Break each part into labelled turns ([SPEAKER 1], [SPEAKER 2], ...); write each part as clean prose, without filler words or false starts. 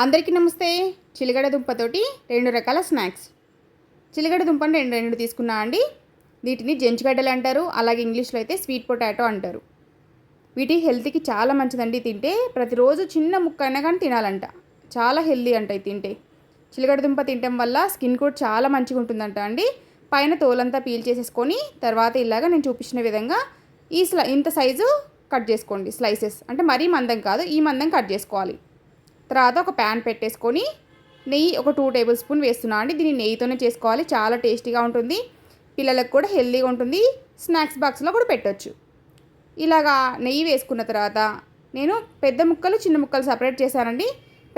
[SPEAKER 1] అందరికీ నమస్తే. చిలగడ దుంపతోటి రెండు రకాల స్నాక్స్. చిలగడ దుంపని రెండు తీసుకున్నా అండి. వీటిని జంచుగడ్డలు అంటారు, అలాగే ఇంగ్లీష్లో అయితే స్వీట్ పొటాటో అంటారు. వీటి హెల్త్కి చాలా మంచిదండి. తింటే ప్రతిరోజు చిన్న ముక్క అయినా కానీ తినాలంట. చాలా హెల్తీ అంట ఇది తింటే. చిలగడ దుంప తినడం వల్ల స్కిన్ కూడా చాలా మంచిగా ఉంటుందంట అండి. పైన తోలంతా పీల్ చేసేసుకొని తర్వాత ఇలాగా నేను చూపించిన విధంగా ఇంత సైజు కట్ చేసుకోండి. స్లైసెస్ అంటే మరీ మందం కాదు, ఈ మందం కట్ చేసుకోవాలి. తర్వాత ఒక ప్యాన్ పెట్టేసుకొని నెయ్యి ఒక 2 టేబుల్ స్పూన్ వేస్తున్నా అండి. దీన్ని నెయ్యితోనే చేసుకోవాలి, చాలా టేస్టీగా ఉంటుంది, పిల్లలకు కూడా హెల్తీగా ఉంటుంది, స్నాక్స్ బాక్స్లో కూడా పెట్టవచ్చు. ఇలాగా నెయ్యి వేసుకున్న తర్వాత నేను పెద్ద ముక్కలు చిన్న ముక్కలు సపరేట్ చేశానండి.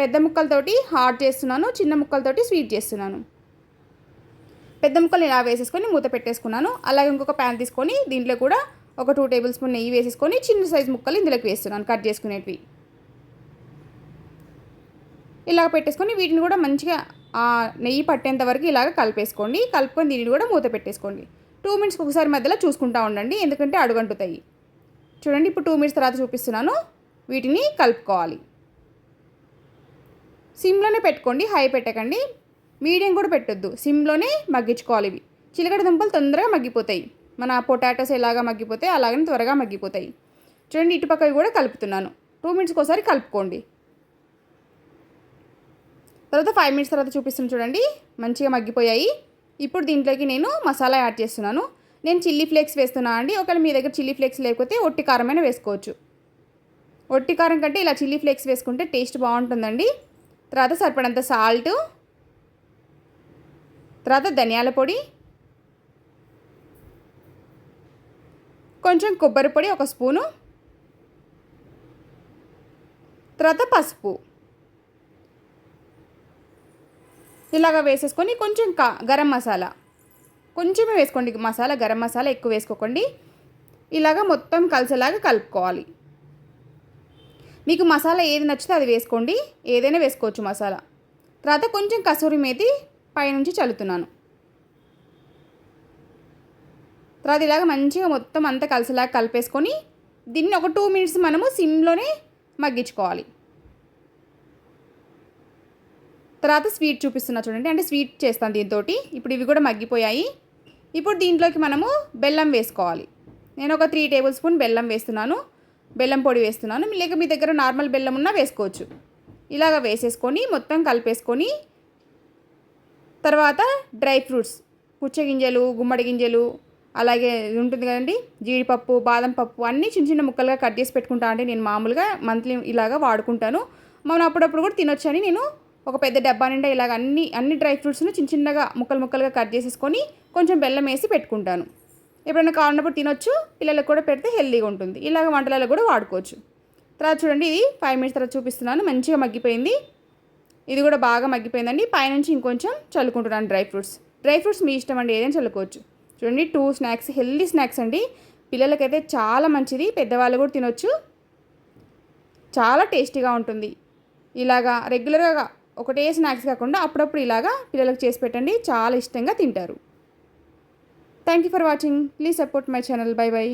[SPEAKER 1] పెద్ద ముక్కలతోటి హాట్ చేస్తున్నాను, చిన్న ముక్కలతోటి స్వీట్ చేస్తున్నాను. పెద్ద ముక్కలు ఇలా వేసేసుకొని మూత పెట్టేసుకున్నాను. అలాగే ఇంకొక ప్యాన్ తీసుకొని దీంట్లో కూడా ఒక 2 టేబుల్ స్పూన్ నెయ్యి వేసేసుకొని చిన్న సైజు ముక్కలు ఇందులోకి వేస్తున్నాను, కట్ చేసుకునేటివి. ఇలా పెట్టేసుకొని వీటిని కూడా మంచిగా నెయ్యి పట్టేంత వరకు ఇలాగ కలిపేసుకోండి. కలుపుకొని దీన్ని కూడా మూత పెట్టేసుకోండి. 2 మినిట్స్కి ఒకసారి మధ్యలో చూసుకుంటూ ఉండండి, ఎందుకంటే అడుగంటుతాయి. చూడండి, ఇప్పుడు 2 మినిట్స్ తర్వాత చూపిస్తున్నాను. వీటిని కలుపుకోవాలి. సిమ్లోనే పెట్టుకోండి, హై పెట్టకండి, మీడియం కూడా పెట్టొద్దు, సిమ్లోనే మగ్గించుకోవాలి. ఇవి చిలకడ దుంపలు తొందరగా మగ్గిపోతాయి. మన పొటాటోస్ ఎలాగా మగ్గిపోతాయి అలాగనే త్వరగా మగ్గిపోతాయి. చూడండి, ఇటుపక్కవి కూడా కలుపుతున్నాను. 2 మినిట్స్కి ఒకసారి కలుపుకోండి. తర్వాత 5 మినిట్స్ తర్వాత చూపిస్తున్నాను. చూడండి, మంచిగా మగ్గిపోయాయి. ఇప్పుడు దీంట్లోకి నేను మసాలా యాడ్ చేస్తున్నాను. నేను చిల్లీ ఫ్లేక్స్ వేస్తున్నాను అండి. ఒకవేళ మీ దగ్గర చిల్లీ ఫ్లేక్స్ లేకపోతే ఒట్టి కారమైనా వేసుకోవచ్చు. ఒట్టి కారం కంటే ఇలా చిల్లీ ఫ్లేక్స్ వేసుకుంటే టేస్ట్ బాగుంటుందండి. తర్వాత సరిపడంత సాల్ట్, తర్వాత ధనియాల పొడి, కొంచెం కొబ్బరి పొడి 1 స్పూను, తర్వాత పసుపు ఇలాగ వేసేసుకొని కొంచెం గరం మసాలా కొంచెమే వేసుకోండి. మసాలా గరం మసాలా ఎక్కువ వేసుకోకండి. ఇలాగ మొత్తం కలిసేలాగా కలుపుకోవాలి. మీకు మసాలా ఏది నచ్చితే అది వేసుకోండి, ఏదైనా వేసుకోవచ్చు మసాలా. తర్వాత కొంచెం కసూరి మేతి పైనుంచి చల్లుతున్నాను. తర్వాత ఇలాగ మంచిగా మొత్తం అంతా కలిసేలాగా కలిపేసుకొని దీన్ని ఒక 2 మినిట్స్ మనము సిమ్లోనే మగ్గించుకోవాలి. తర్వాత స్వీట్ చూపిస్తున్నా చూడండి, అంటే స్వీట్ చేస్తాను దీంతో. ఇప్పుడు ఇవి కూడా మగ్గిపోయాయి. ఇప్పుడు దీంట్లోకి మనము బెల్లం వేసుకోవాలి. నేను ఒక 3 టేబుల్ స్పూన్ బెల్లం వేస్తున్నాను, బెల్లం పొడి వేస్తున్నాను. లేక మీ దగ్గర నార్మల్ బెల్లం ఉన్నా వేసుకోవచ్చు. ఇలాగ వేసేసుకొని మొత్తం కలిపేసుకొని తర్వాత డ్రై ఫ్రూట్స్, పుచ్చగింజలు, గుమ్మడి గింజలు, అలాగే ఉంటుంది కదండి జీడిపప్పు, బాదం పప్పు అన్నీ చిన్న చిన్న ముక్కలుగా కట్ చేసి పెట్టుకుంటా అండి. నేను మామూలుగా మంత్లీ ఇలాగా వాడుకుంటాను. మనం అప్పుడప్పుడు కూడా తినొచ్చని నేను ఒక పెద్ద డబ్బా నిండా ఇలాగ అన్ని డ్రై ఫ్రూట్స్ను చిన్న చిన్నగా ముక్కలుగా కట్ చేసేసుకొని కొంచెం బెల్లం వేసి పెట్టుకుంటాను. ఎప్పుడైనా కావాలన్నప్పుడు తినొచ్చు, పిల్లలకు కూడా పెడితే హెల్తీగా ఉంటుంది. ఇలాగ వంటలలో కూడా వాడుకోవచ్చు. తర్వాత చూడండి, ఇది 5 మినిట్స్ తర్వాత చూపిస్తున్నాను. మంచిగా మగ్గిపోయింది. ఇది కూడా బాగా మగ్గిపోయిందండి. పైనుంచి ఇంకొంచెం చల్లుకుంటున్నాను డ్రై ఫ్రూట్స్ మీ ఇష్టం అండి, ఏదైనా చల్లుకోవచ్చు. చూడండి, 2 స్నాక్స్, హెల్తీ స్నాక్స్ అండి. పిల్లలకైతే చాలా మంచిది, పెద్దవాళ్ళు కూడా తినొచ్చు, చాలా టేస్టీగా ఉంటుంది. ఇలాగా రెగ్యులర్గా ఒకటే స్నాక్స్ కాకుండా అప్పుడప్పుడు ఇలాగా పిల్లలకు చేసి పెట్టండి, చాలా ఇష్టంగా తింటారు. Thank you for watching. Please support my channel. By by.